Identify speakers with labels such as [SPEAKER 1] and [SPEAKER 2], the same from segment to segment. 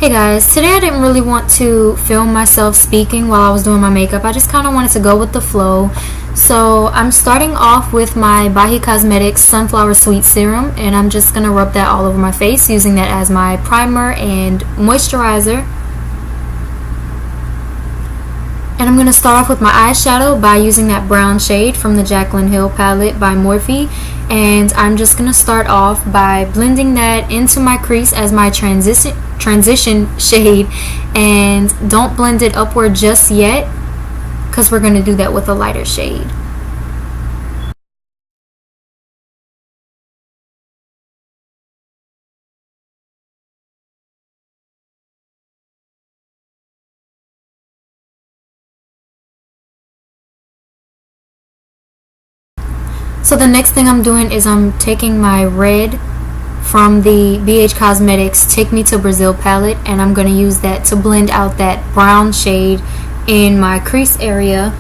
[SPEAKER 1] Hey guys, today I didn't really want to film myself speaking while I was doing my makeup. I just kind of wanted to go with the flow. So I'm starting off with my Bahi Cosmetics Sunflower Sweet Serum, and I'm just going to rub that all over my face, using that as my primer and moisturizer. And I'm going to start off with my eyeshadow by using that brown shade from the Jaclyn Hill palette by Morphe. And I'm just going to start off by blending that into my crease as my transition shade. And don't blend it upward just yet, because we're going to do that with a lighter shade. So the next thing I'm doing is I'm taking my red from the BH Cosmetics Take Me to Brazil palette, and I'm going to use that to blend out that brown shade in my crease area.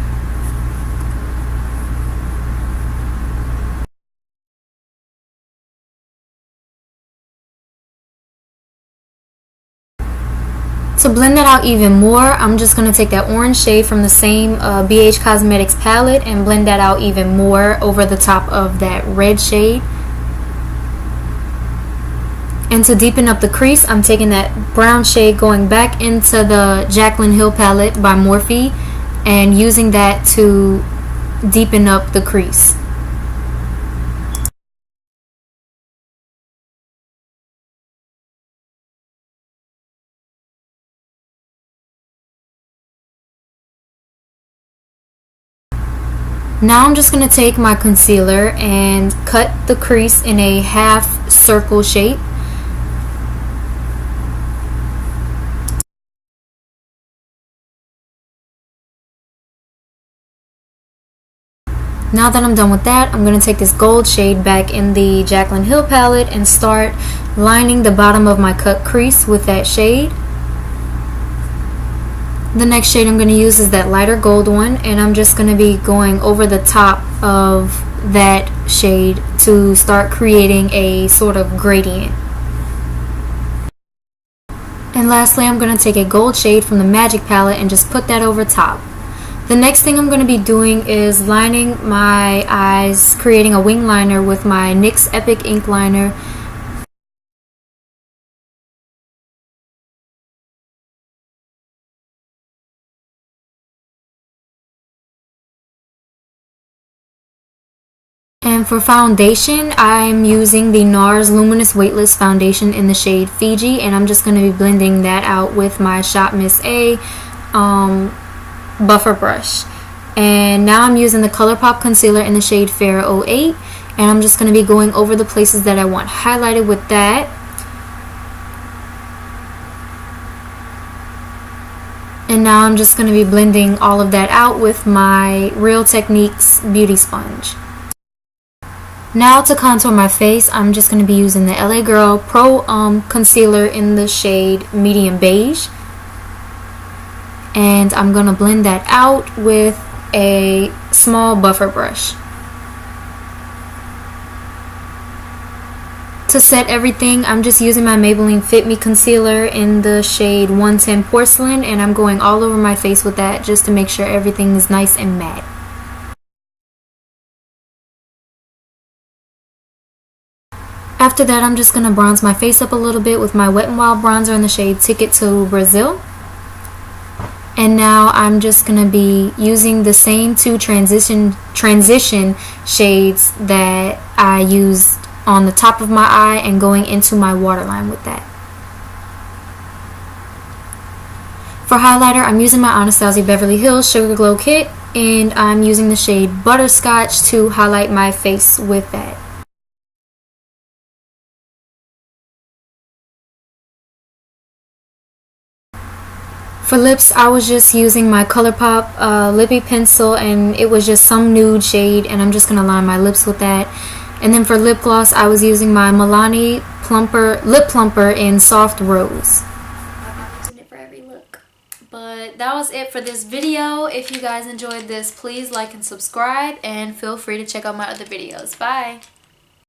[SPEAKER 1] To blend that out even more, I'm just going to take that orange shade from the same BH Cosmetics palette and blend that out even more over the top of that red shade. And to deepen up the crease, I'm taking that brown shade, going back into the Jaclyn Hill palette by Morphe, and using that to deepen up the crease. Now I'm just going to take my concealer and cut the crease in a half circle shape. Now that I'm done with that, I'm going to take this gold shade back in the Jaclyn Hill palette and start lining the bottom of my cut crease with that shade. The next shade I'm going to use is that lighter gold one, and I'm just going to be going over the top of that shade to start creating a sort of gradient. And lastly, I'm going to take a gold shade from the Magic palette and just put that over top. The next thing I'm going to be doing is lining my eyes, creating a wing liner with my NYX Epic Ink Liner. And for foundation, I'm using the NARS Luminous Weightless Foundation in the shade Fiji, and I'm just going to be blending that out with my Shop Miss A buffer brush. And now I'm using the ColourPop concealer in the shade Fair 08, and I'm just going to be going over the places that I want highlighted with that. And now I'm just going to be blending all of that out with my Real Techniques beauty sponge. Now to contour my face, I'm just going to be using the LA Girl Pro concealer in the shade Medium Beige. And I'm going to blend that out with a small buffer brush. To set everything, I'm just using my Maybelline Fit Me concealer in the shade 110 Porcelain, and I'm going all over my face with that just to make sure everything is nice and matte. After that, I'm just going to bronze my face up a little bit with my Wet n Wild bronzer in the shade Ticket to Brazil. And now I'm just going to be using the same two transition shades that I used on the top of my eye and going into my waterline with that. For highlighter, I'm using my Anastasia Beverly Hills Sugar Glow Kit, and I'm using the shade Butterscotch to highlight my face with that. For lips, I was just using my ColourPop Lippy Pencil, and it was just some nude shade, and I'm just going to line my lips with that. And then for lip gloss, I was using my Milani Lip Plumper in Soft Rose. I'm using it for every look. But that was it for this video. If you guys enjoyed this, please like and subscribe, and feel free to check out my other videos. Bye!